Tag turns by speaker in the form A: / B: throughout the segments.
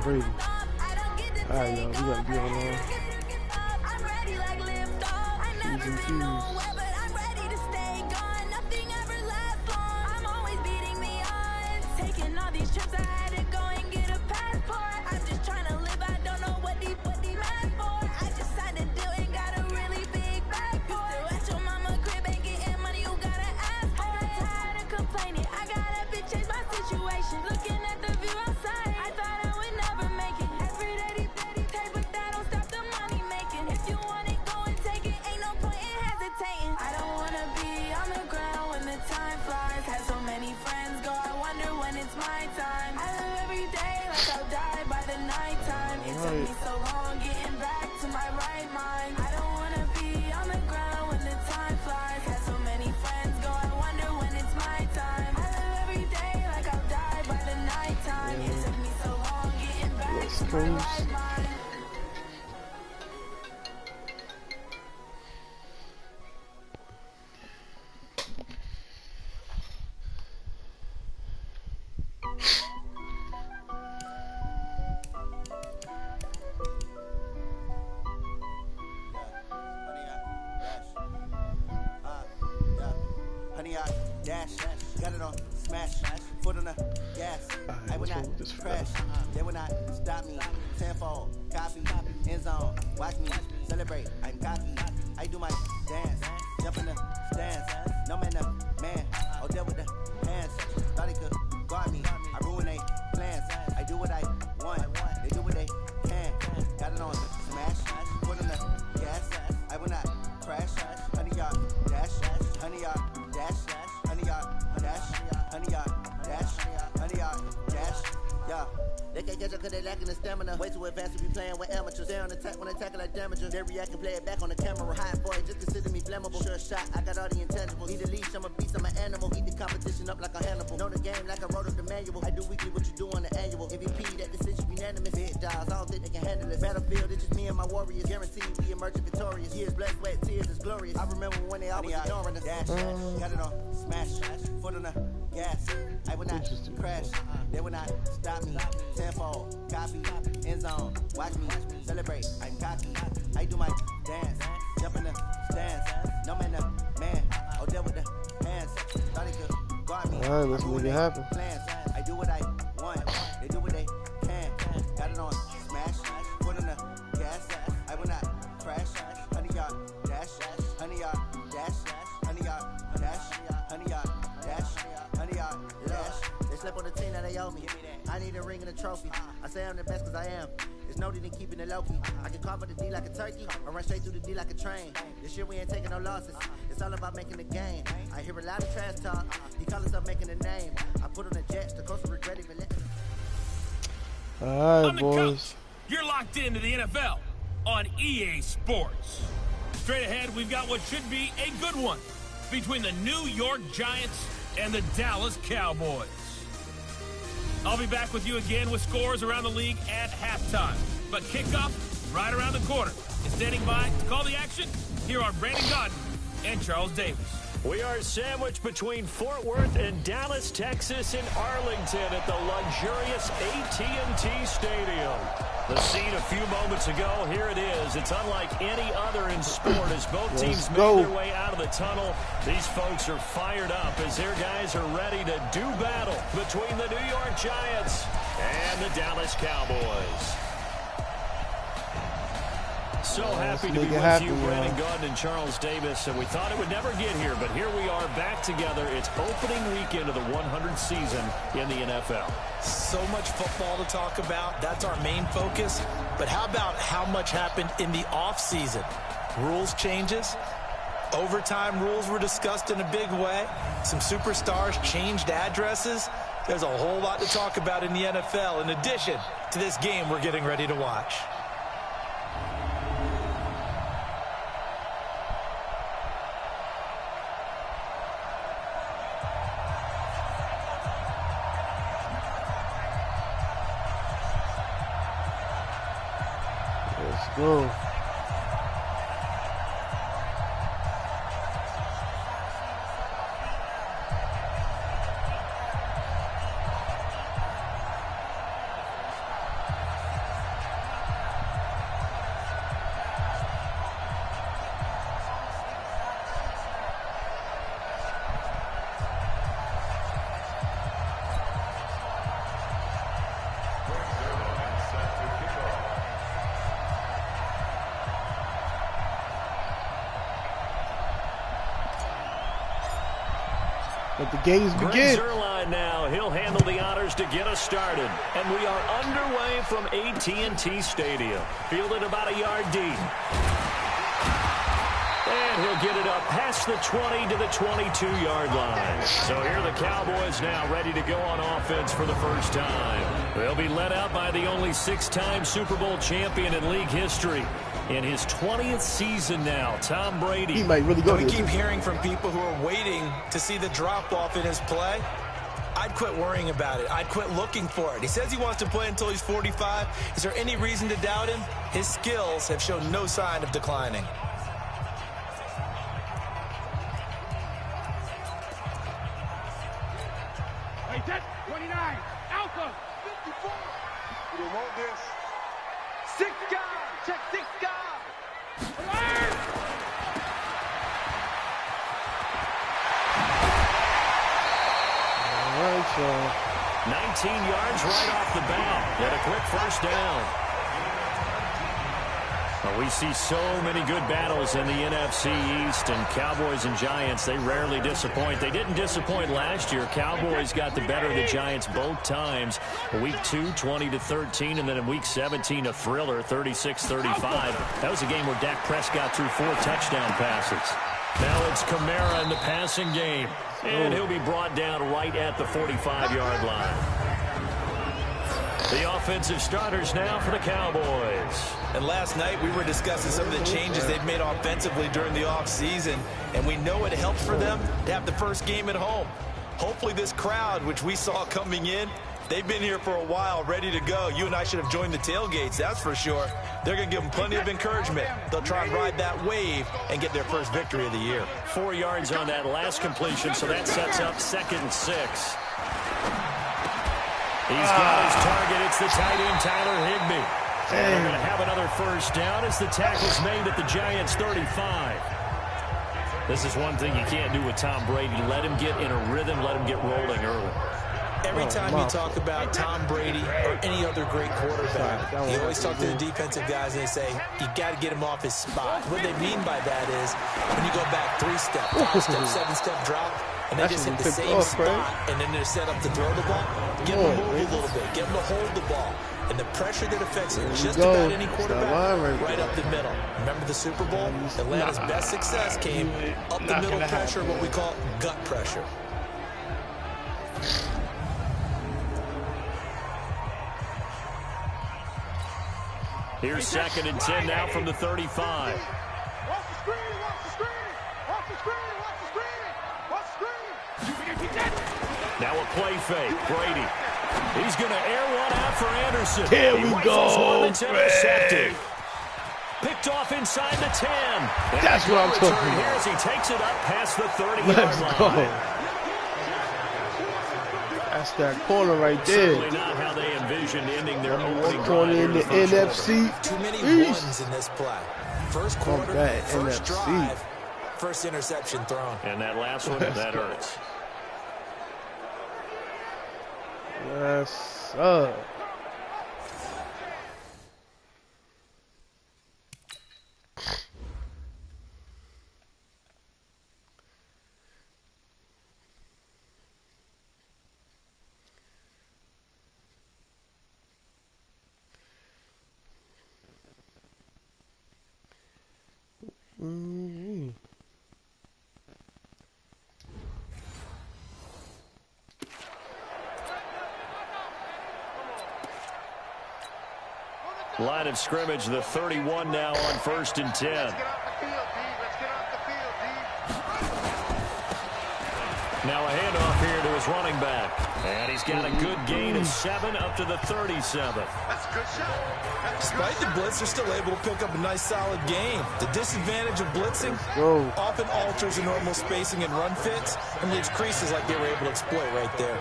A: Brady. Alright, y'all, we gotta be on T's and Q's. Coast.
B: Honey, I dash, got it on smash, foot on the gas. I would not crash, they would not stop me. Tenfold, copy, end zone, watch me celebrate. I'm cocky, I do my dance, jump in the stands. No man, up, man, oh there with the hands. Thought he could guard me, I ruin they plans. I do what I want, they do what they can. Got it on smash, foot on the gas. I would not crash, honey, y'all dash, honey, y'all. Honey yard, dash, honey yard, dash, honey yard, dash, yeah. They can't catch up cause they lacking the stamina. Way too advanced to be playing with amateurs. Stay on attack when they tackle like damagers. They react and play it back on the camera. High boy, just consider me flammable. Sure shot, I got all the intangibles. Need a leash, I'm a beast, I'm an animal. Eat the competition up like a Hannibal. Know the game like I wrote up the manual. I do weekly what you do on the annual. MVP, that decision unanimous. Big dials, I don't think they can handle it. Battlefield, it's just me and my warriors. Guaranteed we emerging victorious. Years, blood, sweat, tears, is glorious. I remember when they always ignoring us. Dash, got it on smash, foot on the gas. I would not crash, they would not stop me. Tenfold, copy, end zone, watch me celebrate. I'm cocky, I do my dance, jump in the stands. No man, up, man, oh there with the hands. Thought he could guard me.
A: Alright, let's make it happen.
B: I do what I want, they do what they can. Got it on smash, foot on the gas. I will not crash, honey yard, dash, honey yard, dash, honey yard, dash, honey yard, dash, honey yard, dash. They slept on the team that they owe me. I need a ring and a trophy. I say I'm the best cause I am. There's no need in keeping it low-key. I can carve up the D like a turkey or run straight through the D like a train. This year we ain't taking no losses. It's all about making the game. I hear a lot of trash talk. He call us up making a name. I put on the Jets. The coach will regret even letting.
A: Alright, boys.
C: You're locked into the NFL on EA Sports. Straight ahead, we've got what should be a good one between the New York Giants and the Dallas Cowboys. I'll be back with you again with scores around the league at halftime. But kickoff right around the corner. And standing by to call the action, here are Brandon Godden and Charles Davis.
D: We are sandwiched between Fort Worth and Dallas, Texas, in Arlington at the luxurious AT&T Stadium. The scene a few moments ago, here it is. It's unlike any other in sport as both teams make their way out of the tunnel. These folks are fired up as their guys are ready to do battle between the New York Giants and the Dallas Cowboys. So happy to be with you, Brandon Godden and Charles Davis, and we thought it would never get here, but here we are back together. It's opening weekend of the 100th season in the NFL.
E: So much football to talk about. That's our main focus. But how about how much happened in the offseason? Rules changes. Overtime rules were discussed in a big way. Some superstars changed addresses. There's a whole lot to talk about in the NFL in addition to this game we're getting ready to watch.
A: Let's go. Let the games
D: Greg
A: begin.
D: Zuerlein now. He'll handle the honors to get us started. And we are underway from AT&T Stadium. Fielded about a yard deep. And he'll get it up past the 20 to the 22-yard line. So here are the Cowboys now ready to go on offense for the first time. They'll be led out by the only 6-time Super Bowl champion in league history. In his 20th season now, Tom Brady.
A: He might really go.
E: We keep hearing from people who are waiting to see the drop-off in his play. I'd quit worrying about it. I'd quit looking for it. He says he wants to play until he's 45. Is there any reason to doubt him? His skills have shown no sign of declining.
F: Hey, that's 29. Alpha. 54. You want this? 6 guys. Check 6 guys. Alert!
A: All right, y'all.
D: 19 yards right off the bat. Get a quick first down. Well, we see so many good battles in the NFC East, and Cowboys and Giants, they rarely disappoint. They didn't disappoint last year. Cowboys got the better of the Giants both times. Week 2, 20-13, and then in Week 17, a thriller, 36-35. That was a game where Dak Prescott threw 4 touchdown passes. Now it's Kamara in the passing game, and he'll be brought down right at the 45-yard line. The offensive starters now for the Cowboys.
E: And last night we were discussing some of the changes they've made offensively during the offseason, and we know it helps for them to have the first game at home. Hopefully this crowd, which we saw coming in, they've been here for a while, ready to go. You and I should have joined the tailgates, that's for sure. They're going to give them plenty of encouragement. They'll try and ride that wave and get their first victory of the year.
D: 4 yards on that last completion, so that sets up 2nd and 6. He's got his target. It's the tight end, Tyler Higbee. And they're going to have another first down as the tackle's made at the Giants' 35. This is one thing you can't do with Tom Brady. Let him get in a rhythm. Let him get rolling early.
E: Every time you talk about Tom Brady or any other great quarterback, you always talk to the defensive guys and they say, you got to get him off his spot. What they mean by that is when you go back 3-step, 5-step, 7-step drop, and they just hit the same spot, and then they're set up to throw the ball, get them to move a little bit, get them to hold the ball. And the pressure that affects just about any quarterback, right up the middle. Remember the Super Bowl? Atlanta's best success came up the middle pressure, what we call gut pressure.
D: Here's 2nd and 10 now from the 35.
F: Watch the screen, watch the screen, watch the screen, watch the screen, watch the screen.
D: Now a play fake, Brady. He's going to air one out for Anderson.
A: Here we go,
D: It's intercepted. Picked off inside the 10.
A: That's what I'm talking about.
D: Here as he takes it up past the 30-yard
A: Let's
D: line.
A: go. That's that corner right there.
D: Certainly not how they envisioned ending their opening
A: Corner in the NFC.
E: Too many ones in this play. First quarter, first
A: NFC.
E: drive, first interception thrown.
D: And that last one, that hurts.
A: Yes, sir.
D: Line of scrimmage, the 31 now on 1st and 10. Now a handoff here to his running back. And he's got a good gain of 7 up to the 37.
F: That's a good shot.
E: Despite the blitz, they're still able to pick up a nice, solid gain. The disadvantage of blitzing often alters the normal spacing and run fits and leaves creases like they were able to exploit right there.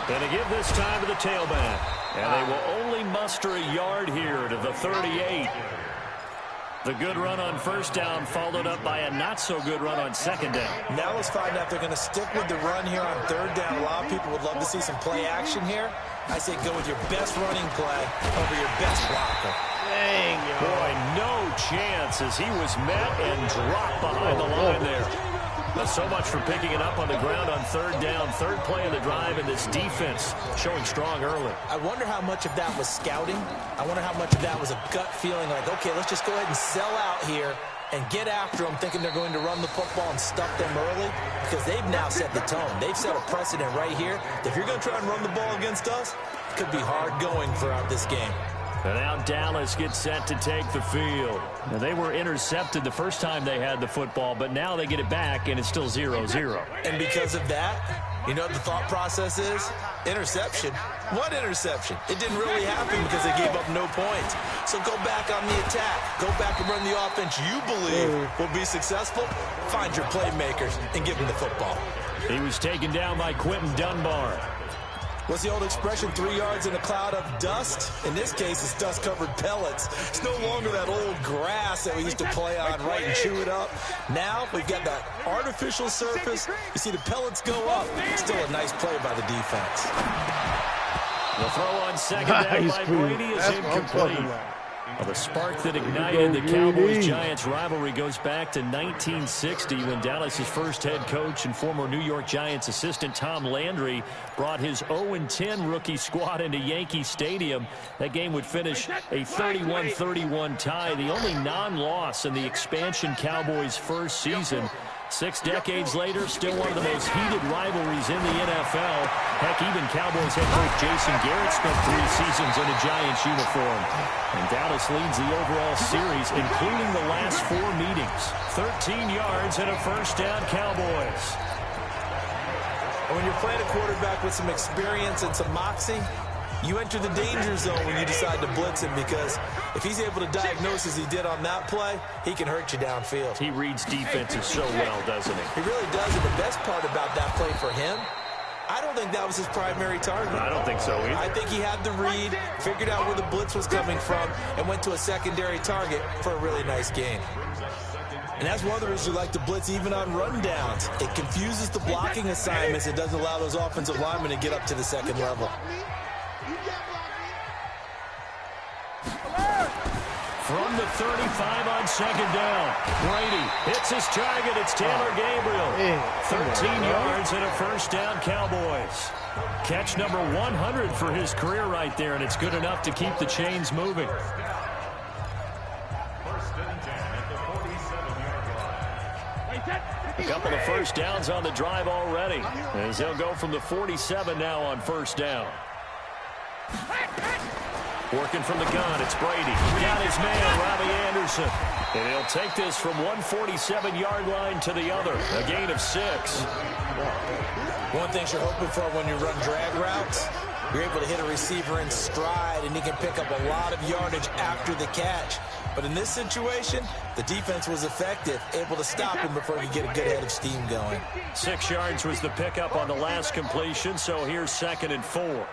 D: And they give this time to the tailback. And they will only muster a yard here to the 38. The good run on first down followed up by a not-so-good run on second down.
E: Now let's find out if they're going to stick with the run here on third down. A lot of people would love to see some play action here. I say go with your best running play over your best blocker.
A: Dang, yo.
D: Boy, no chance defense as he was met and dropped behind the line there. But so much for picking it up on the ground on third down. Third play of the drive, and this defense showing strong early.
E: I wonder how much of that was scouting. I wonder how much of that was a gut feeling like, okay, let's just go ahead and sell out here and get after them, thinking they're going to run the football and stuff them early, because they've now set the tone. They've set a precedent right here. If you're going to try and run the ball against us, it could be hard going throughout this game.
D: And now Dallas gets set to take the field. Now, they were intercepted the first time they had the football, but now they get it back, and it's still 0-0.
E: And because of that, you know what the thought process is? Interception. What interception? It didn't really happen because they gave up no points. So go back on the attack. Go back and run the offense you believe will be successful. Find your playmakers and give them the football.
D: He was taken down by Quentin Dunbar.
E: What's the old expression, 3 yards in a cloud of dust? In this case, it's dust-covered pellets. It's no longer that old grass that we used to play on, right, and chew it up. Now we've got that artificial surface. You see the pellets go up. Still a nice play by the defense.
D: The throw on second down by Brady is incomplete. Well, the spark that ignited the Cowboys-Giants rivalry goes back to 1960 when Dallas's first head coach and former New York Giants assistant Tom Landry brought his 0-10 rookie squad into Yankee Stadium. That game would finish a 31-31 tie, the only non-loss in the expansion Cowboys' first season. 6 decades later, still one of the most heated rivalries in the NFL. Heck, even Cowboys head coach Jason Garrett spent 3 seasons in a Giants uniform. And Dallas leads the overall series, including the last 4 meetings. 13 yards and a first down, Cowboys.
E: When you're playing a quarterback with some experience and some moxie, you enter the danger zone when you decide to blitz him, because if he's able to diagnose as he did on that play, he can hurt you downfield.
D: He reads defenses so well, doesn't he?
E: He really does, and the best part about that play for him, I don't think that was his primary target.
D: I don't think so either.
E: I think he had the read, figured out where the blitz was coming from, and went to a secondary target for a really nice gain. And that's one of the reasons we like to blitz even on rundowns. It confuses the blocking assignments. It doesn't allow those offensive linemen to get up to the second level.
D: From the 35 on second down, Brady hits his target. It's Taylor Gabriel. 13 yards and a first down, Cowboys. Catch number 100 for his career right there, and it's good enough to keep the chains moving. A couple of first downs on the drive already, as they'll go from the 47 now on first down. Working from the gun, it's Brady. Got his man, Robbie Anderson. And he'll take this from 147-yard line to the other. A gain of 6.
E: One thing you're hoping for when you run drag routes, you're able to hit a receiver in stride, and he can pick up a lot of yardage after the catch. But in this situation, the defense was effective, able to stop him before he could get a good head of steam going.
D: 6 yards was the pickup on the last completion, so here's 2nd and 4.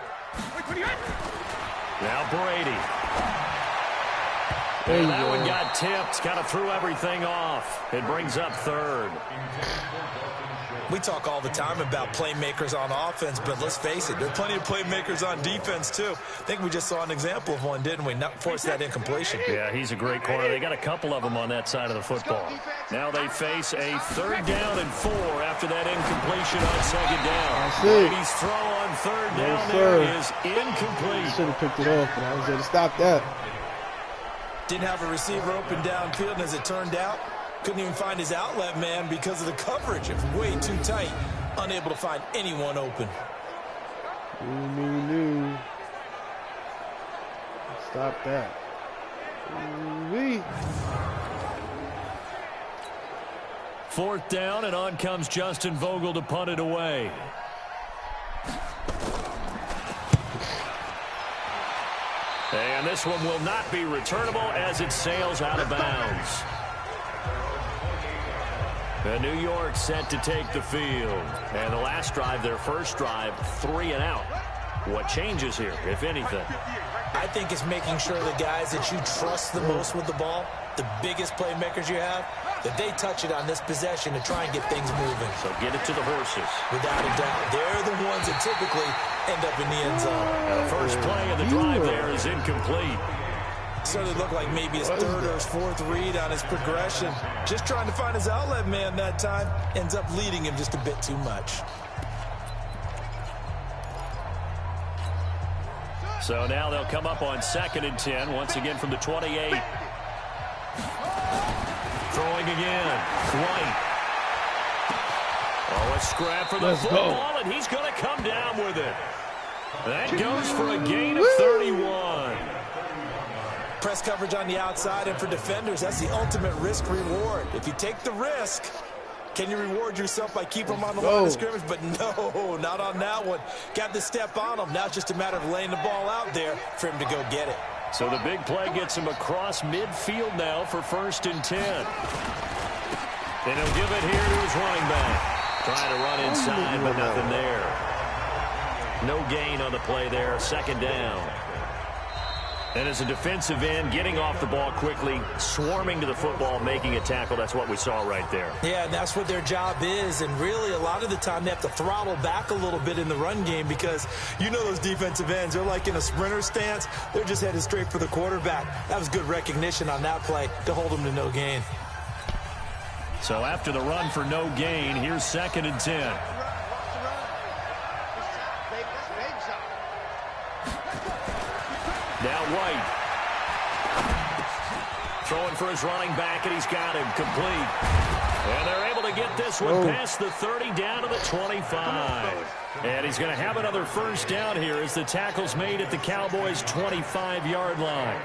D: Now Brady. And that one got tipped. Kind of threw everything off. It brings up 3rd.
E: We talk all the time about playmakers on offense, but let's face it, there are plenty of playmakers on defense, too. I think we just saw an example of one, didn't we? Not force that incompletion.
D: Yeah, he's a great corner. They got a couple of them on that side of the football. Now they face a 3rd down and 4 after that incompletion on 2nd down. Brady's throw on 3rd down there is incomplete.
A: Should have picked it off, but I was there to stop that.
E: Didn't have a receiver open downfield, and as it turned out, couldn't even find his outlet man because of the coverage. It was way too tight. Unable to find anyone open.
A: Stop that.
D: Fourth down, and on comes Justin Vogel to punt it away. And this one will not be returnable as it sails out of bounds. And New York set to take the field. And the last drive, their first drive, 3 and out. What changes here, if anything?
E: I think it's making sure the guys that you trust the most with the ball, the biggest playmakers you have, that they touch it on this possession to try and get things moving.
D: So get it to the horses.
E: Without a doubt. They're the ones that typically end up in the end zone.
D: The first play of the drive there is incomplete.
E: Certainly looked like maybe his third or his fourth read on his progression. Just trying to find his outlet man that time. Ends up leading him just a bit too much.
D: So now they'll come up on 2nd and 10, once again from the 28. Throwing again. White. Oh, a scrap for the football, and he's going to come down with it. That goes for a gain of 31.
E: Press coverage on the outside, and for defenders, that's the ultimate risk-reward. If you take the risk, can you reward yourself by keeping them on the line of scrimmage? But no, not on that one. Got the step on him. Now it's just a matter of laying the ball out there for him to go get it.
D: So the big play gets him across midfield now for 1st and 10. Then he'll give it here to his running back. Trying to run inside, but nothing there. No gain on the play there. 2nd down. And as a defensive end, getting off the ball quickly, swarming to the football, making a tackle, that's what we saw right there.
E: Yeah, and that's what their job is. And really, a lot of the time, they have to throttle back a little bit in the run game because you know those defensive ends, they're like in a sprinter stance. They're just headed straight for the quarterback. That was good recognition on that play to hold them to no gain.
D: So after the run for no gain, here's 2nd and 10. Now White. Throwing for his running back, and he's got him complete. And they're able to get this one past the 30 down to the 25. And he's going to have another 1st down here as the tackle's made at the Cowboys' 25-yard line.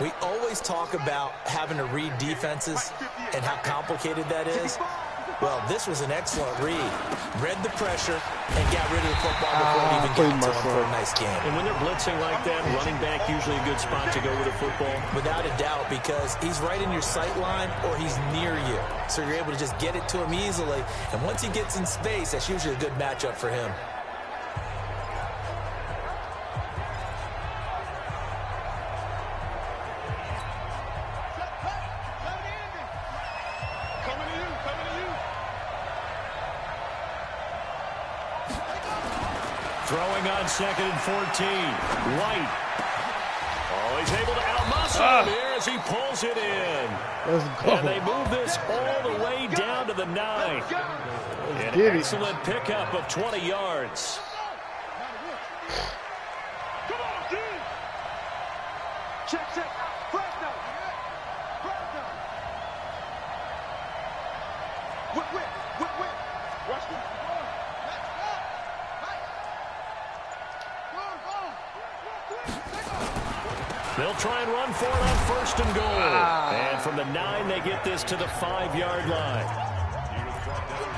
E: We always talk about having to read defenses and how complicated that is. Well, this was an excellent read. Read the pressure and got rid of the football before it even got to him for a nice game.
D: And when they're blitzing like that, running back usually a good spot to go with a football.
E: Without a doubt, because he's right in your sight line or he's near you. So you're able to just get it to him easily. And once he gets in space, that's usually a good matchup for him.
D: Throwing on 2nd and 14. White. Oh, he's able to outmuscle him here as he pulls it in.
A: Let's go.
D: And they move this all the way down to the 9. An excellent pickup of 20 yards.
F: Come on, team. Check, check. Fresno. Fresno. Whip, whip, whip, whip. Watch this.
D: They'll try and run for it on 1st and goal. And from the 9, they get this to the 5-yard line.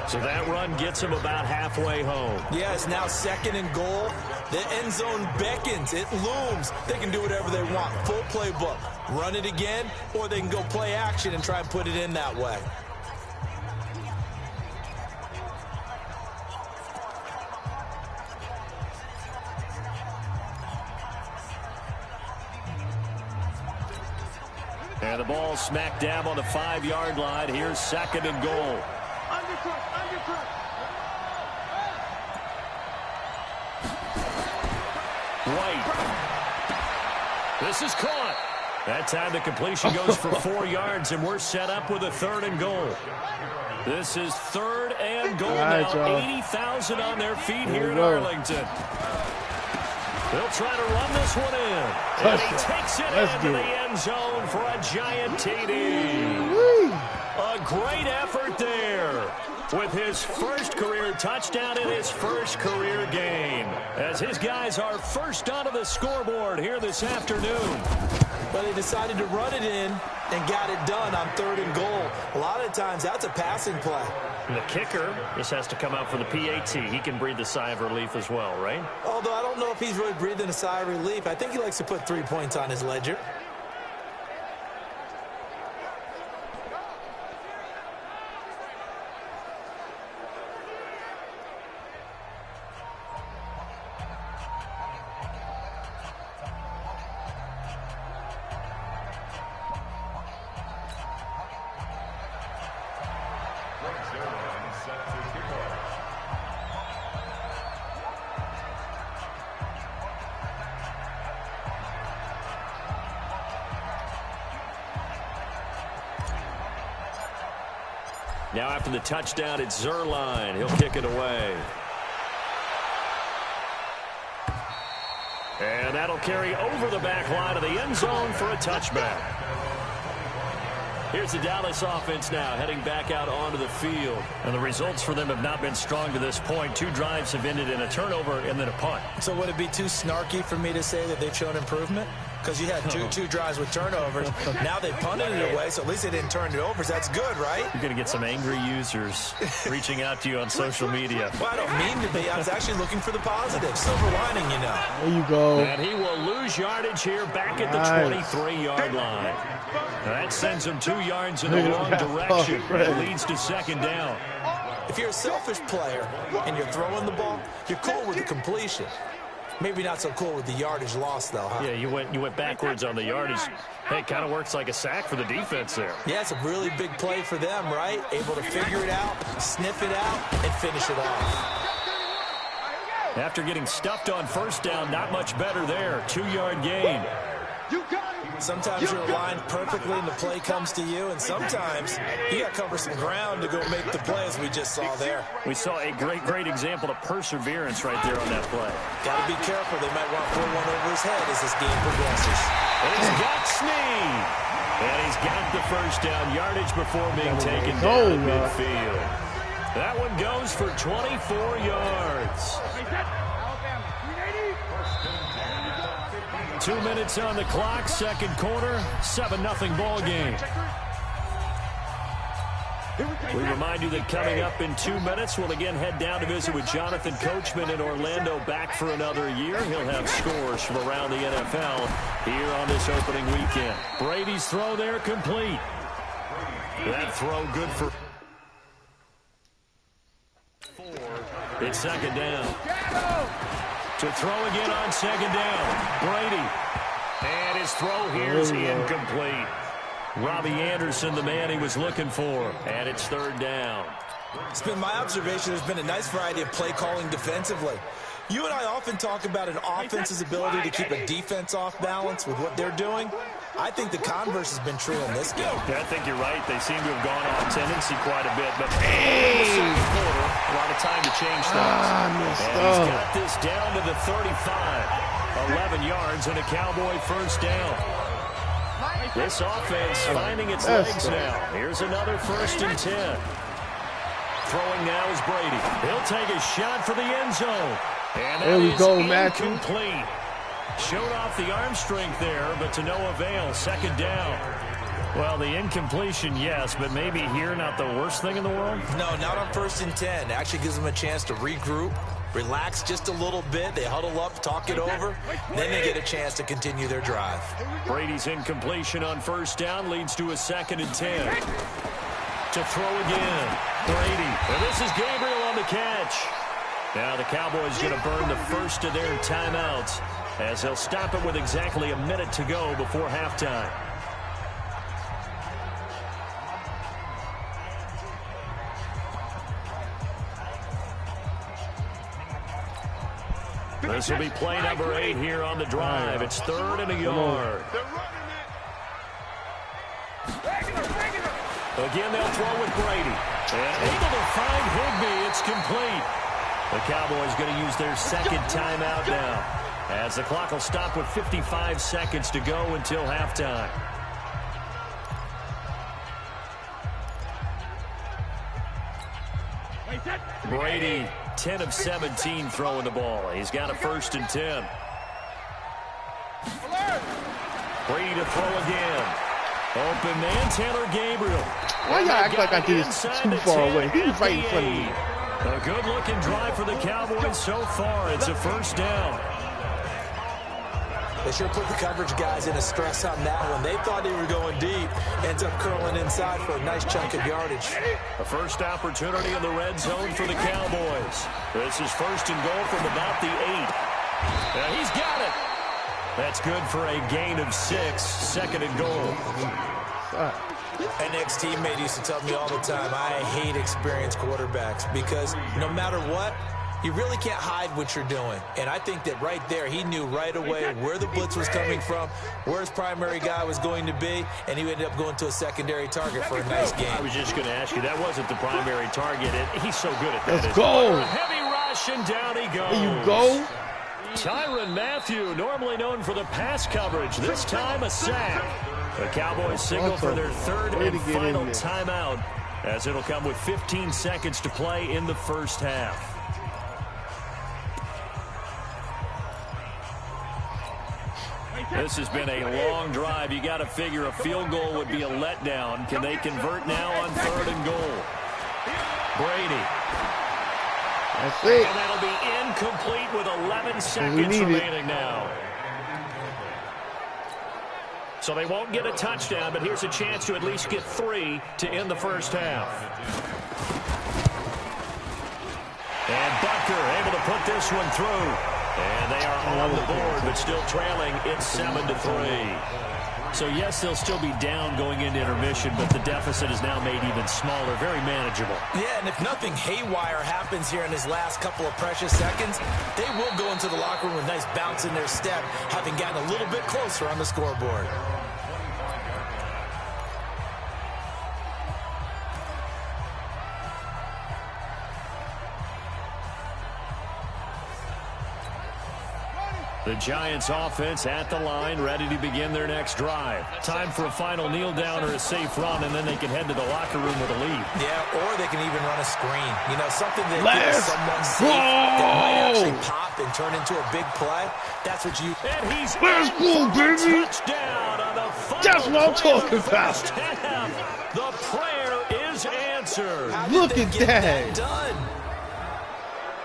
D: So that run gets them about halfway home.
E: Yeah, it's now 2nd and goal. The end zone beckons. It looms. They can do whatever they want. Full playbook. Run it again, or they can go play action and try and put it in that way.
D: And the ball smack dab on the 5-yard line. Here's 2nd and goal.
F: Undercut, undercut.
D: White. This is caught. That time the completion goes for 4 yards, and we're set up with a 3rd and goal. This is 3rd and goal now. 80,000 on their feet here in Arlington. They'll try to run this one in. And he takes it into the end zone for a giant TD. A great effort there with his first career touchdown and his first career game, as his guys are first onto the scoreboard here this afternoon.
E: But they decided to run it in and got it done on 3rd and goal. A lot of times that's a passing play.
D: And the kicker just has to come out for the PAT. He can breathe a sigh of relief as well, right?
E: Although I don't know if he's really breathing a sigh of relief. I think he likes to put 3 points on his ledger.
D: Now after the touchdown, it's Zerline. He'll kick it away. And that'll carry over the back line of the end zone for a touchback. Here's the Dallas offense now heading back out onto the field. And the results for them have not been strong to this point. 2 drives have ended in a turnover and then a punt.
E: So would it be too snarky for me to say that they've shown improvement? Because you had two drives with turnovers. Now they punted it away, so at least they didn't turn it over. So that's good, right?
D: You're going to get some angry users reaching out to you on social media.
E: Well, I don't mean to be. I was actually looking for the positive. Silver lining, you know.
A: There you go.
D: And he will lose yardage here back at the 23-yard line. That sends him 2 yards in the wrong direction. It leads to second down.
E: If you're a selfish player and you're throwing the ball, you're cool with the completion. Maybe not so cool with the yardage loss, though, huh?
D: Yeah, you went backwards on the yardage. Hey, it kind of works like a sack for the defense there.
E: Yeah, it's a really big play for them, right? Able to figure it out, sniff it out, and finish it off.
D: After getting stuffed on first down, not much better there. 2-yard gain.
E: Sometimes you're aligned perfectly and the play comes to you, and sometimes you got to cover some ground to go make the play, as we just saw there.
D: We saw a great example of perseverance right there on that play.
E: Got to be careful. They might want to pull one over his head as this game progresses.
D: And he's got Snead. And he's got the first down yardage before being taken down at midfield. That one goes for 24 yards. 2 minutes on the clock, second quarter, 7-0 ball game. We remind you that coming up in 2 minutes, we'll again head down to visit with Jonathan Coachman in Orlando, back for another year. He'll have scores from around the NFL here on this opening weekend. Brady's throw there complete. That throw good for 4. It's second down. To throw again on second down. Brady. And his throw here is incomplete. Robbie Anderson, the man he was looking for. And it's third down.
E: It's been my observation there's been a nice variety of play calling defensively. You and I often talk about an offense's ability to keep a defense off balance with what they're doing. I think the converse has been true in this game.
D: Yeah, I think you're right. They seem to have gone off tendency quite a bit. But in the second quarter, a lot of time to change things. And he's got this down to the 35. 11 yards and a Cowboy first down. This offense finding its legs now. Here's another 1st and 10. Throwing now is Brady. He'll take a shot for the end zone. And
A: there we go, Matthew.
D: Incomplete. Showed off the arm strength there, but to no avail. Second down. Well, the incompletion, yes, but maybe here not the worst thing in the world?
E: No, not on 1st and 10. Actually gives them a chance to regroup, relax just a little bit. They huddle up, talk it over. Then they get a chance to continue their drive.
D: Brady's incompletion on first down leads to a 2nd and 10. To throw again. Brady. And this is Gabriel on the catch. Now the Cowboys going to burn the first of their timeouts as they'll stop it with exactly a minute to go before halftime. This will be play number 8 here on the drive. It's 3rd and a yard. Again, they'll throw with Brady. And able to find Higbee. It's complete. The Cowboys going to use their 2nd timeout now, as the clock will stop with 55 seconds to go until halftime. Brady, 10 of 17 throwing the ball. He's got a 1st and 10. Brady to throw again. Open man, Taylor Gabriel.
A: Why y'all act like I did this too far away? He was right in front of me.
D: A good-looking drive for the Cowboys so far. It's a 1st down.
E: They should put the coverage guys in a stress on that one. They thought they were going deep. Ends up curling inside for a nice chunk of yardage.
D: A first opportunity in the red zone for the Cowboys. This is 1st and goal from about the 8. Now he's got it. That's good for a gain of 6. 2nd and goal.
E: An ex-teammate used to tell me all the time, I hate experienced quarterbacks because no matter what, You really can't hide what you're doing. And I think that right there, he knew right away where the blitz was coming from, where his primary guy was going to be, and he ended up going to a secondary target for a nice game.
D: I was just going to ask you, that wasn't the primary target, and he's so good at that.
A: Let's go.
D: Heavy rush, and down he goes.
A: There you go.
D: Tyrann Mathieu, normally known for the pass coverage, this time a sack. The Cowboys signal for their third and final timeout, as it'll come with 15 seconds to play in the first half. This has been a long drive. You got to figure a field goal would be a letdown. Can they convert now on 3rd and goal? Brady.
A: That's it.
D: And that'll be incomplete with 11 seconds remaining now. So they won't get a touchdown, but here's a chance to at least get 3 to end the first half. And Butker able to put this one through. And they are on the board, but still trailing. It's 7-3. So, yes, they'll still be down going into intermission, but the deficit is now made even smaller, very manageable.
E: Yeah, and if nothing haywire happens here in his last couple of precious seconds, they will go into the locker room with a nice bounce in their step, having gotten a little bit closer on the scoreboard.
D: The Giants offense at the line, ready to begin their next drive. Time for a final kneel down or a safe run, and then they can head to the locker room with a lead.
E: Yeah, or they can even run a screen. You know, something that gives someone safe that might actually pop and turn into a big play. That's what you...
D: And he's
A: Let's go, baby.
D: Touchdown on the final.
A: That's what I'm talking about.
D: The prayer is answered.
A: Look at that.
E: Done?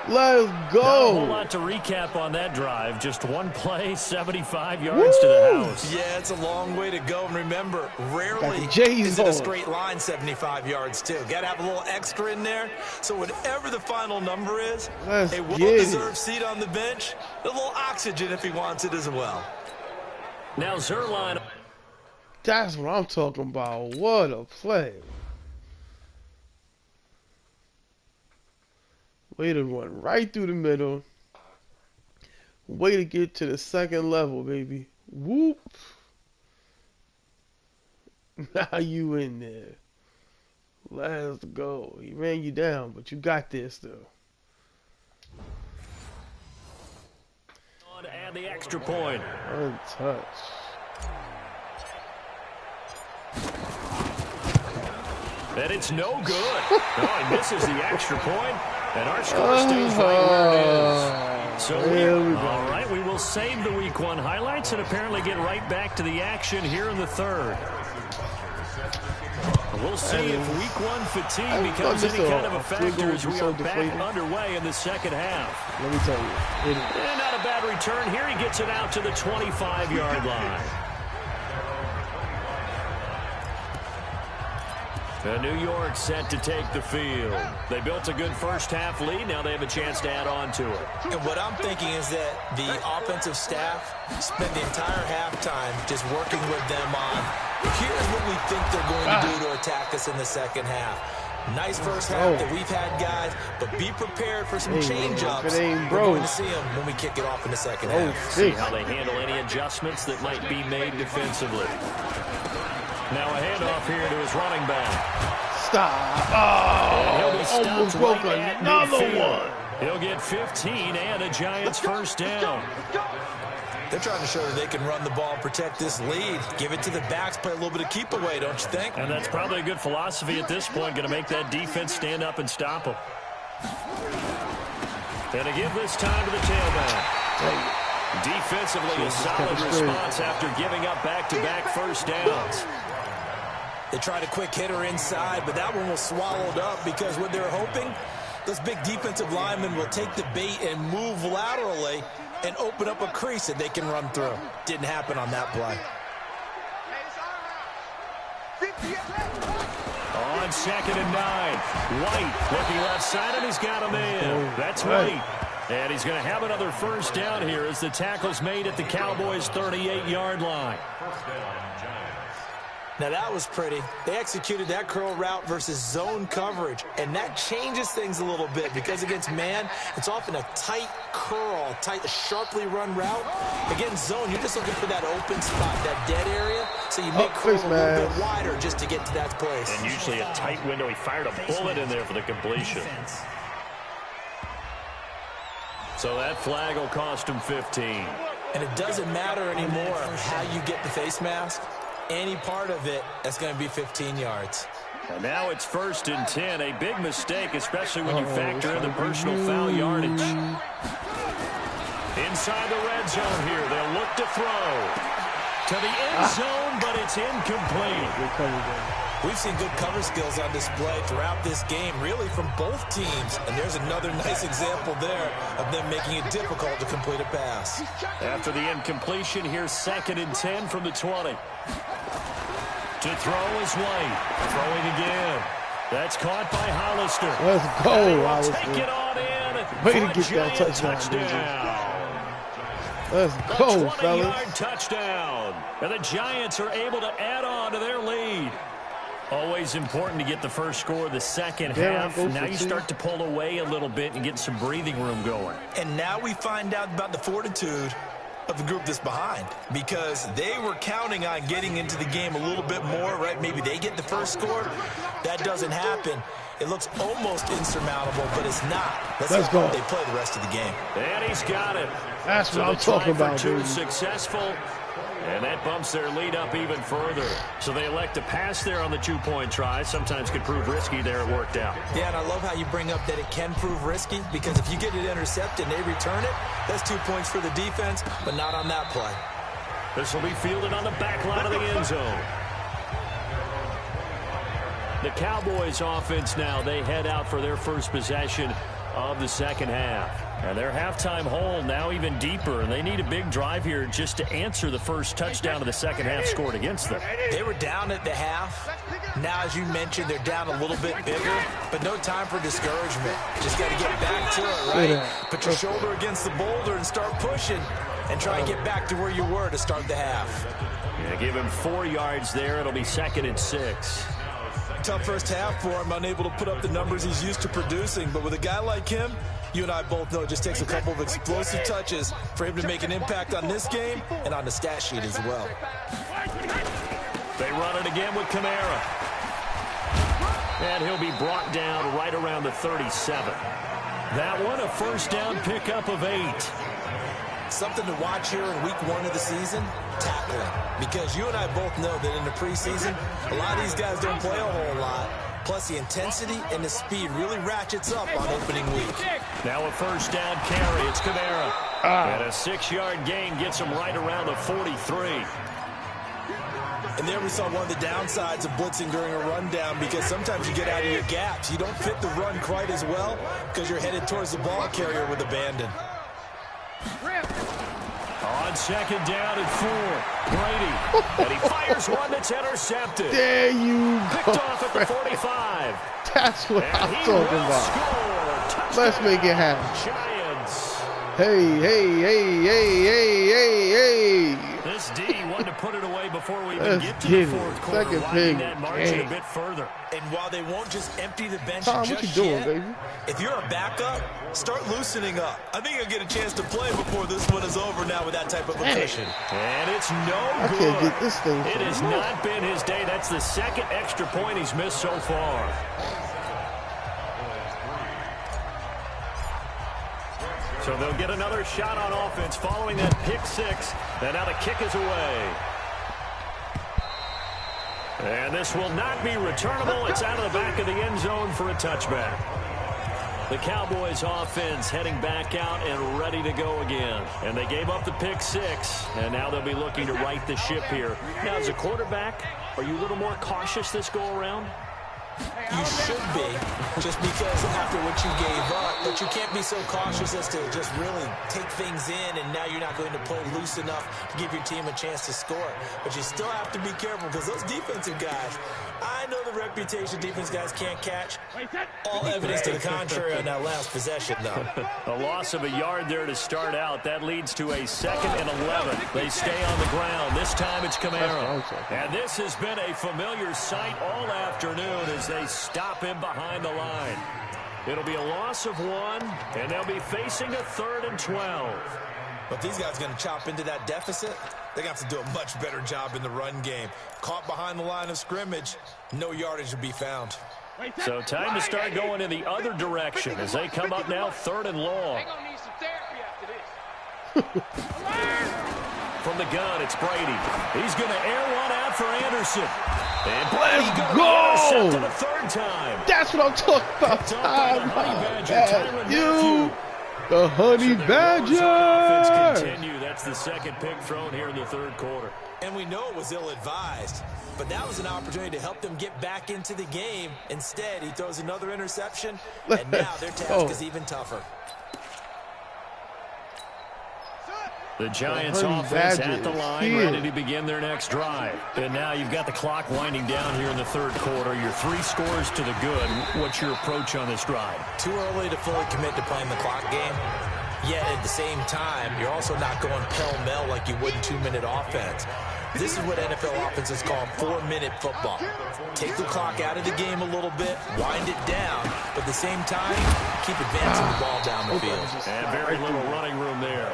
A: Let's go.
D: Not a whole lot to recap on that drive. Just one play, 75 yards to the house.
E: Yeah, it's a long way to go. And remember, rarely
A: is
E: it a straight line 75 yards, too. Got to have a little extra in there. So whatever the final number is, a well-deserved seat on the bench, a little oxygen if he wants it as well.
D: Now Zuerlein.
A: That's what I'm talking about. What a play. Way to run right through the middle. Way to get to the second level, baby. Whoop. Now you in there. Let's go. He ran you down, but you got this, though.
D: On to add the extra point.
A: Untouched.
D: And it's no good. No, he misses the extra point. And our score stays right where it is. So all right, we will save the Week 1 highlights and apparently get right back to the action here in the third. We'll see if Week 1 fatigue becomes any kind of a factor as we are back underway in the second half.
A: Let me tell you.
D: And not a bad return here. He gets it out to the 25-yard line. New York set to take the field. They built a good first-half lead. Now they have a chance to add on to it.
E: And what I'm thinking is that the offensive staff spent the entire halftime just working with them on, here's what we think they're going to do to attack us in the second half. Nice first half that we've had, guys, but be prepared for some change-ups. We're going to see them when we kick it off in the second half.
D: See how they handle any adjustments that might be made defensively. Now a handoff here to his running back.
A: Stop. Oh, almost broke another one.
D: He'll get 15 and a Giants first down.
E: They're trying to show that they can run the ball, protect this lead. Give it to the backs, play a little bit of keep away, don't you think?
D: And that's probably a good philosophy at this point, going to make that defense stand up and stop them. And to give this time to the tailback. Defensively, a solid response after giving up back-to-back first downs.
E: They tried a quick hitter inside, but that one was swallowed up because what they're hoping, those big defensive linemen will take the bait and move laterally and open up a crease that they can run through. Didn't happen on that play.
D: On 2nd and 9, White looking left side, and he's got him in. That's right. And he's going to have another first down here as the tackle's made at the Cowboys' 38-yard line.
E: Now that was pretty. They executed that curl route versus zone coverage, and that changes things a little bit because against man, it's often a tight curl, tight, sharply run route. Against zone, you're just looking for that open spot, that dead area, so you make curl a little bit wider just to get to that place.
D: And usually a tight window. He fired a bullet in there for the completion. So that flag will cost him 15.
E: And it doesn't matter anymore how you get the face mask. Any part of it, that's going to be 15 yards.
D: And now it's 1st and 10. A big mistake, especially when you factor in the personal foul yardage. Inside the red zone here, they'll look to throw. To the end zone, but it's incomplete.
E: We've seen good cover skills on display throughout this game, really from both teams. And there's another nice example there of them making it difficult to complete a pass.
D: After the incompletion, here's 2nd and 10 from the 20. To throw is White. Throwing again. That's caught by Hollister.
A: Let's go, Hollister.
D: Take it on in.
A: Way to get that touchdown. Let's go, fellas.
D: 20-yard touchdown. And the Giants are able to add on to their lead. Always important to get the first score of the second half. Now you start to pull away a little bit and get some breathing room going.
E: And now we find out about the fortitude of the group that's behind, because they were counting on getting into the game a little bit more, right? Maybe they get the first score. That doesn't happen. It looks almost insurmountable, but it's not. Let's go. They play the rest of the game.
D: And he's got it.
A: That's what I'm talking about, dude.
D: Successful. And that bumps their lead up even further. So they elect to pass there on the 2-point try. Sometimes could prove risky. There it worked out.
E: Yeah, and I love how you bring up that it can prove risky, because if you get it intercepted and they return it, that's 2 points for the defense, but not on that play.
D: This will be fielded on the back line of the end zone. The Cowboys offense now, they head out for their first possession of the second half. And their halftime hole now even deeper, and they need a big drive here just to answer the first touchdown of the second half scored against them.
E: They were down at the half. Now, as you mentioned, they're down a little bit bigger, but no time for discouragement. Just got to get back to it, right? Put your shoulder against the boulder and start pushing, and try and get back to where you were to start the half.
D: Yeah, give him 4 yards there. It'll be 2nd and 6.
E: Tough first half for him, unable to put up the numbers he's used to producing, but with a guy like him, you and I both know it just takes a couple of explosive touches for him to make an impact on this game and on the stat sheet as well.
D: They run it again with Kamara. And he'll be brought down right around the 37. That one, a first down pickup of 8.
E: Something to watch here in week 1 of the season, tackling. Because you and I both know that in the preseason, a lot of these guys don't play a whole lot. Plus, the intensity and the speed really ratchets up on opening week.
D: Now a first down carry. It's Kamara. And a 6-yard gain gets him right around the 43.
E: And there we saw one of the downsides of blitzing during a rundown, because sometimes you get out of your gaps. You don't fit the run quite as well because you're headed towards the ball carrier with abandon.
D: On second down and 4, Brady. And he fires one that's intercepted.
A: There you
D: Picked
A: go.
D: off at the 45.
A: That's what
D: And
A: I'm
D: he
A: talking
D: will
A: about.
D: score.
A: Let's make it happen.
D: Giants.
A: Hey, hey, hey, hey, hey, hey, hey.
D: This D wanted to put it away before we even
A: Let's
D: get to
A: get
D: the
A: it.
D: fourth quarter,
A: Second
D: widening
A: pig.
D: that margin
A: Dang.
D: a bit further.
E: And while they won't just empty the bench
A: Tom,
E: just
A: what you doing,
E: yet,
A: baby?
E: if you're a backup, start loosening up. I think you'll get a chance to play before this one is over now with that type of a cushion.
D: And it's no
A: I
D: good.
A: can't get this thing.
D: It has not been his day. That's the second extra point he's missed so far. So they'll get another shot on offense following that pick 6. And now the kick is away. And this will not be returnable. It's out of the back of the end zone for a touchback. The Cowboys offense heading back out and ready to go again. And they gave up the pick 6, and now they'll be looking to right the ship here. Now, as a quarterback, are you a little more cautious this go around?
E: You should be, just because after what you gave up, but you can't be so cautious as to just really take things in, and now you're not going to play loose enough to give your team a chance to score. But you still have to be careful because those defensive guys, I know the reputation defense guys can't catch. All evidence to the contrary on that last possession, though.
D: A loss of a yard there to start out. That leads to a 2nd and 11. They stay on the ground. This time it's Kamara. And this has been a familiar sight all afternoon as they stop him behind the line. It'll be a loss of 1, and they'll be facing a 3rd and 12.
E: But these guys are going to chop into that deficit. They got to do a much better job in the run game. Caught behind the line of scrimmage, no yardage to be found.
D: So time to start going in the other direction as they come up now 3rd and long. From the gun, it's Brady. He's going to air one out for Anderson. And Brady's going to intercept it a 3rd time.
A: That's what I'm talking about. The Honey Badger.
D: Continue. That's the 2nd pick thrown here in the 3rd quarter.
E: And we know it was ill-advised, but that was an opportunity to help them get back into the game. Instead, he throws another interception, and now their task is even tougher.
D: The Giants offense at the line, ready to begin their next drive. And now you've got the clock winding down here in the 3rd quarter. Your 3 scores to the good. What's your approach on this drive?
E: Too early to fully commit to playing the clock game. Yet at the same time, you're also not going pell-mell like you would in 2-minute offense. This is what NFL offenses call 4-minute football. Take the clock out of the game a little bit, wind it down, but at the same time, keep advancing the ball down the field.
D: And very little running room there.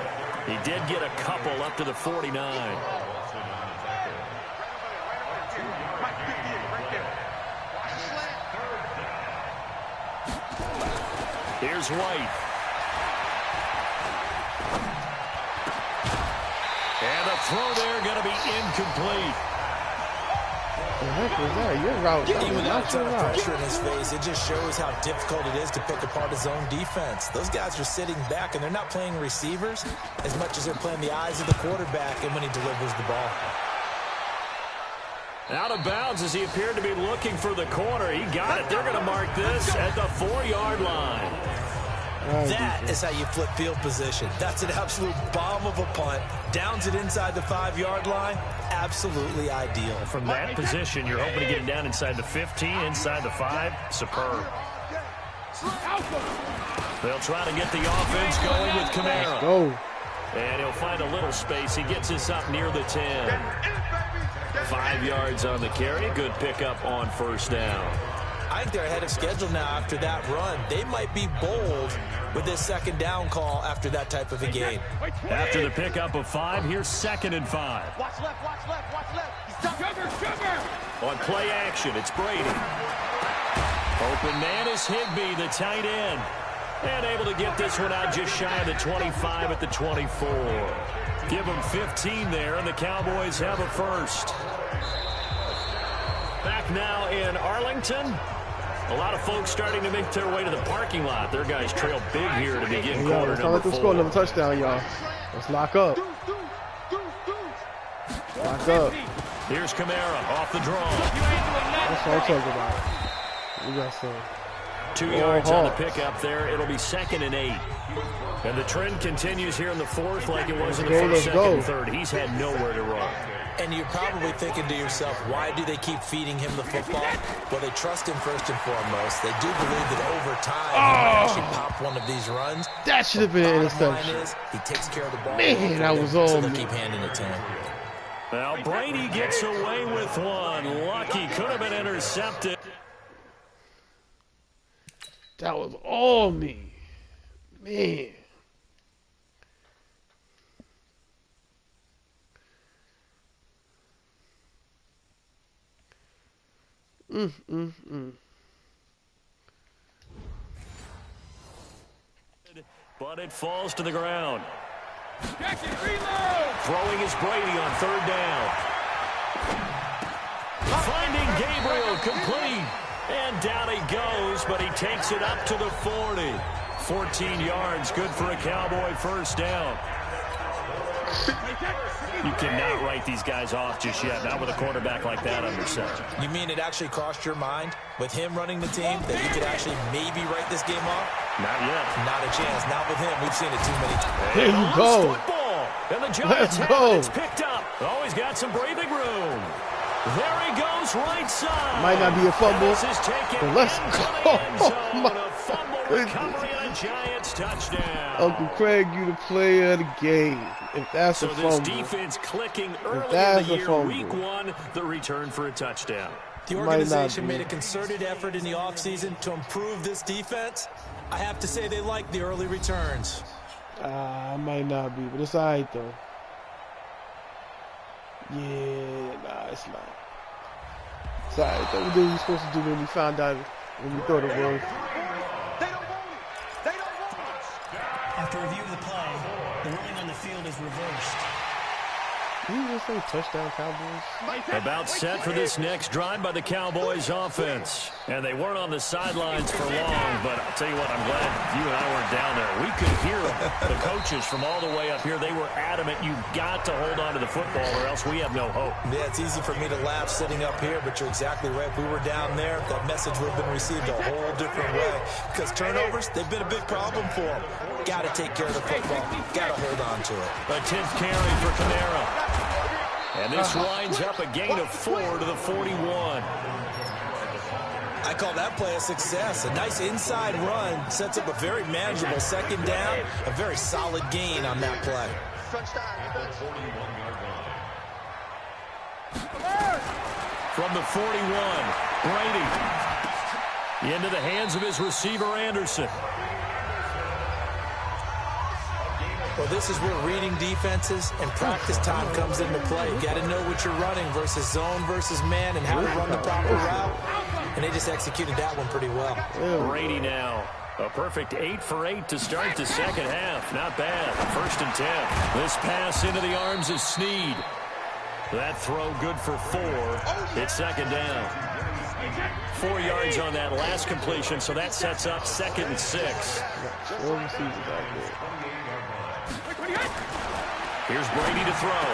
D: He did get a couple up to the 49. Here's White. And a throw there going to be incomplete.
A: The heck was that? Your route.
E: Even without a ton of pressure in his face, it just shows how difficult it is to pick apart his own defense. Those guys are sitting back, and they're not playing receivers as much as they're playing the eyes of the quarterback and when he delivers the ball.
D: Out of bounds as he appeared to be looking for the corner. He got it. They're going to mark this at the 4-yard line.
E: That is how you flip field position. That's an absolute bomb of a punt. Downs it inside the 5-yard line. Absolutely ideal.
D: From that position, you're hoping to get it down inside the 15, inside the 5. Superb. They'll try to get the offense going with Kamara.
A: Go.
D: And he'll find a little space. He gets this up near the 10. 5 yards on the carry. Good pickup on 1st down.
E: I think they're ahead of schedule now after that run. They might be bold with this 2nd down call after that type of a game.
D: After the pickup of 5, here's 2nd and 5.
F: Watch left, watch left, watch left. He's sugar.
D: On play action, it's Brady. Open man is Higbee, the tight end. And able to get this one out just shy of the 25 at the 24. Give them 15 there, and the Cowboys have a 1st. Back now in Arlington. A lot of folks starting to make their way to the parking lot. Their guys trail big here to begin quarter
A: let's
D: number
A: let them
D: 4.
A: score another touchdown, y'all. Let's lock up. Lock up.
D: Here's Kamara off the draw.
A: That's what I'm talking about. We got some.
D: 2 yards on the pickup there. It'll be 2nd and 8. And the trend continues here in the 4th like it was in the 1st, 2nd, and 3rd. He's had nowhere to run.
E: And you're probably thinking to yourself, why do they keep feeding him the football? Well, they trust him first and foremost. They do believe that over time he might actually pop one of these runs.
A: That should have been an interception.
E: He takes care of the ball.
A: Man, that was
E: so
A: all
E: they'll
A: me.
E: keep handing it to him.
D: Well, Brady gets away with one. Lucky, could have been intercepted.
A: That was all me. Man.
D: But it falls to the ground.
F: Jackson, reload.
D: Throwing is Brady on 3rd down. Finding Gabriel complete. And down he goes, but he takes it up to the 40. 14 yards, good for a Cowboy 1st down. You cannot write these guys off just yet, not with a quarterback like that under center.
E: You mean it actually crossed your mind with him running the team that you could actually maybe write this game off?
D: Not yet.
E: Not a chance. Not with him. We've seen it too many times.
A: There you go.
D: Football. And the Giants have it. It's picked up. Oh, he's got some breathing room. There he goes, right side.
A: Might not be a fumble, but let's go.
D: Oh, my fumble recovery and a Giants touchdown.
A: Uncle Craig, you the player of the game. If that's a fumble.
D: So this defense clicking early in the year, week 1, the return for a touchdown.
E: The organization made a concerted effort in the offseason to improve this defense. I have to say they like the early returns.
A: Might not be, but it's all right, though. Yeah, nah, it's not. It's all right, though. We did what we were supposed to do when we found out, when we thought it was.
G: After review of the play, the ruling on the field is reversed.
A: Did you just say touchdown, Cowboys?
D: About set for this next drive by the Cowboys offense. And they weren't on the sidelines for long, but I'll tell you what, I'm glad you and I weren't down there. We could hear the coaches from all the way up here. They were adamant, you've got to hold on to the football or else we have no hope.
E: Yeah, it's easy for me to laugh sitting up here, but you're exactly right. If we were down there, that message would have been received a whole different way. Because turnovers, they've been a big problem for them. Got to take care of the football. Got to hold on to it.
D: A 10th carry for Kamara. And this winds up a gain of 4 to the 41.
E: I call that play a success. A nice inside run sets up a very manageable second down. A very solid gain on that play.
D: From the 41, Brady into the hands of his receiver, Anderson.
E: Well, this is where reading defenses and practice time comes into play. You got to know what you're running versus zone versus man and how to run the proper route. And they just executed that one pretty well.
D: Brady now. A perfect 8 for 8 to start the second half. Not bad. 1st and 10. This pass into the arms of Snead. That throw good for 4. It's second down. 4 yards on that last completion, so that sets up 2nd and 6. Here's Brady to throw.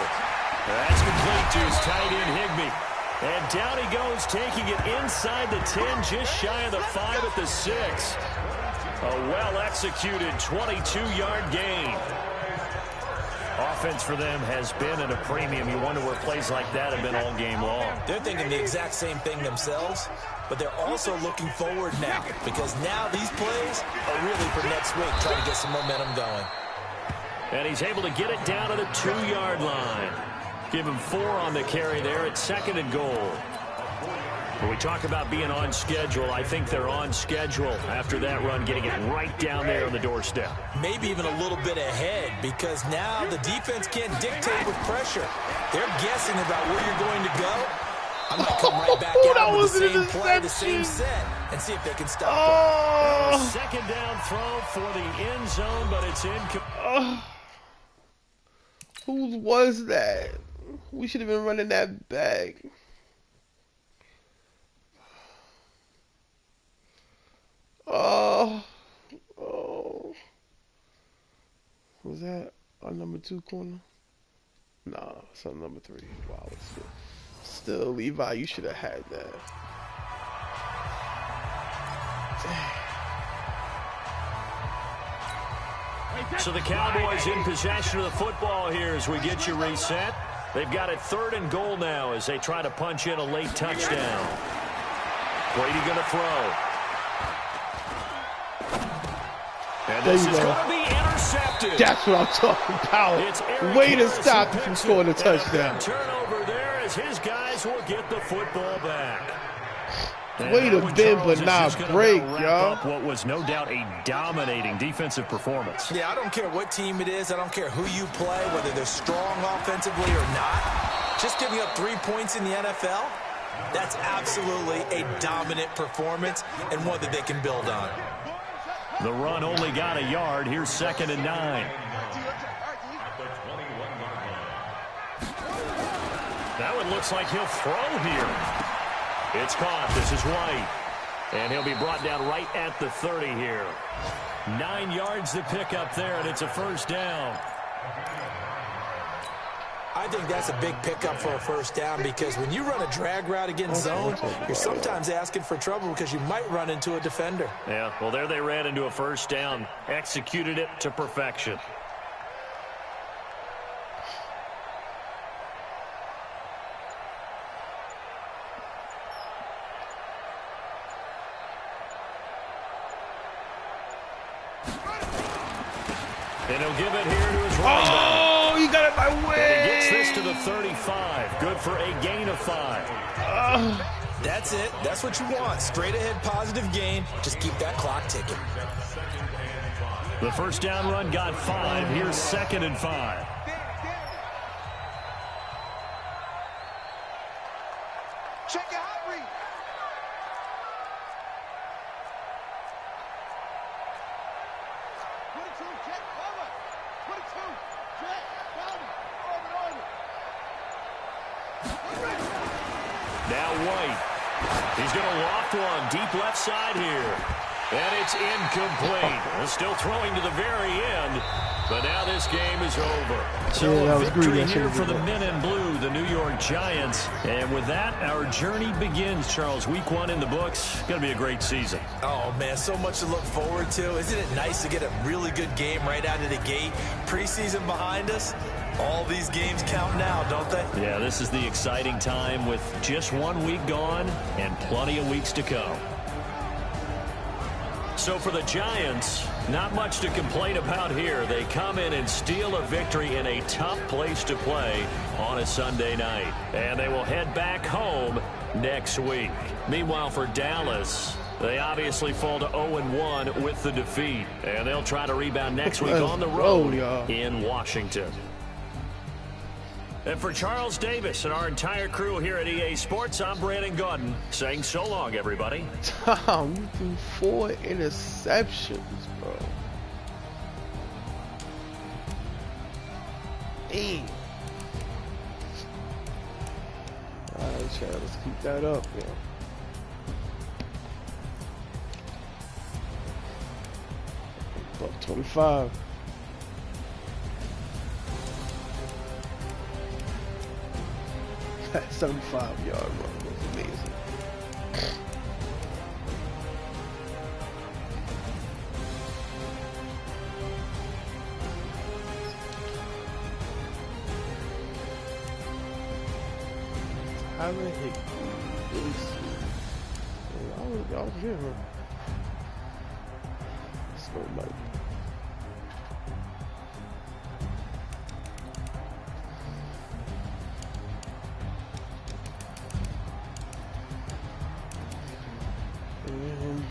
D: That's complete to his tight end, Higbee. And down he goes, taking it inside the 10, just shy of the 5 at the 6. A well-executed 22-yard gain. Offense for them has been at a premium. You wonder where plays like that have been all game long.
E: They're thinking the exact same thing themselves, but they're also looking forward now because now these plays are really for next week, trying to get some momentum going.
D: And he's able to get it down to the 2-yard line. Give him 4 on the carry there at 2nd and goal. When we talk about being on schedule, I think they're on schedule after that run, getting it right down there on the doorstep.
E: Maybe even a little bit ahead because now the defense can't dictate with pressure. They're guessing about where you're going to go. I might come right back out with the same play, the same set, and see if they can stop it.
D: Second down throw for the end zone, but it's incomplete.
A: Whose was that? We should have been running that back. Oh. Was that our number 2 corner? Nah, it's on number 3. Wow, it's still Levi, you should have had that.
D: So the Cowboys in possession of the football here as we get you reset. They've got it 3rd and goal now as they try to punch in a late touchdown. Brady going to throw. And this is going to be intercepted.
A: That's what I'm talking about. Way to stop you from scoring a touchdown.
D: Turnover there as his guys will get the football back.
A: Way to bend but not break, y'all.
D: What was no doubt a dominating defensive performance.
E: Yeah, I don't care what team it is. I don't care who you play, whether they're strong offensively or not. Just giving up 3 points in the NFL, that's absolutely a dominant performance and one that they can build on.
D: The run only got a yard. Here's 2nd and 9. That one looks like he'll throw here. It's caught. This is White. And he'll be brought down right at the 30 here. 9 yards to pick up there, and it's a 1st down.
E: I think that's a big pickup for a first down because when you run a drag route against zone, you're sometimes asking for trouble because you might run into a defender.
D: Yeah, well, there they ran into a first down, executed it to perfection. And he'll give it here to his running back.
A: Oh, he got it my way.
D: And he gets this to the 35. Good for a gain of 5.
E: That's it. That's what you want. Straight ahead positive gain. Just keep that clock ticking.
D: The first down run got 5. Here's 2nd and 5.
F: Check your hot read.
D: Now White. He's going to loft one deep left side here. And it's incomplete. Still throwing to the very end. But now this game is over. So
A: yeah,
D: a victory here for
A: the
D: men in blue, the New York Giants. And with that, our journey begins, Charles. Week 1 in the books. Going to be a great season.
E: Oh, man, so much to look forward to. Isn't it nice to get a really good game right out of the gate? Preseason behind us. All these games count now, don't they?
D: Yeah, this is the exciting time with just 1 week gone and plenty of weeks to come. So for the Giants, not much to complain about here. They come in and steal a victory in a tough place to play on a Sunday night. And they will head back home next week. Meanwhile, for Dallas, they obviously fall to 0-1 with the defeat. And they'll try to rebound next week on the road in Washington. And for Charles Davis and our entire crew here at EA Sports, I'm Brandon Gaudin saying so long, everybody.
A: Tom, you threw 4 interceptions, bro. Dang. Alright, Chad, let's keep that up, yo. Buck 25. That 75-yard run was amazing. Tyler Higbee, really sweet. I was here, huh? Let's go, Mike. And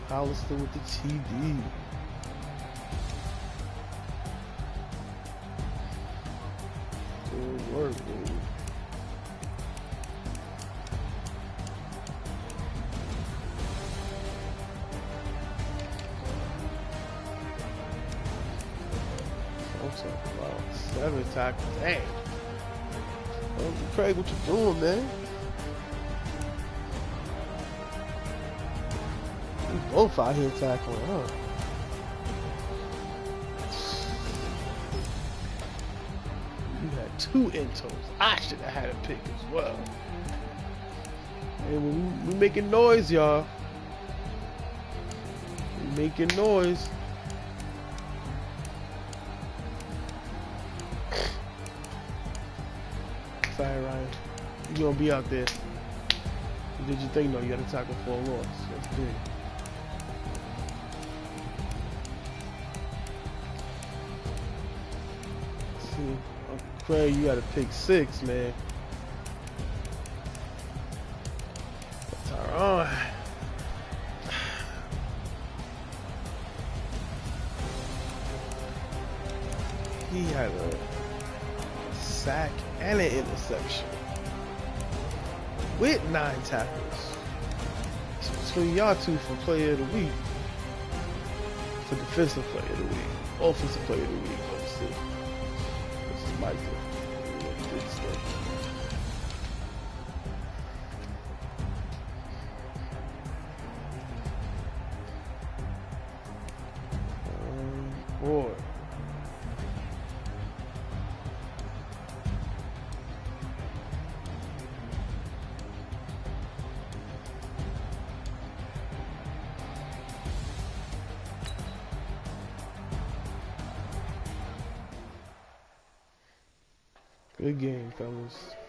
A: Hollister with the TD. Good work, dude. I'm talking about 7 tackles. Dang. Craig, what you doing, man? We both out here tackling, huh? You had 2 intos. I should have had a pick as well. And we making noise, y'all. We making noise. Sorry, Ryan. You gonna be out there. You did your thing though. You got to tackle for a loss. That's big. See, Craig, you got to pick 6, man. Tyron. He had a sack and an interception with 9 tackles. So between y'all two for player of the week, for defensive player of the week, offensive player of the week, obviously. This is Michael. Good stuff. Boy. Good game, fellas.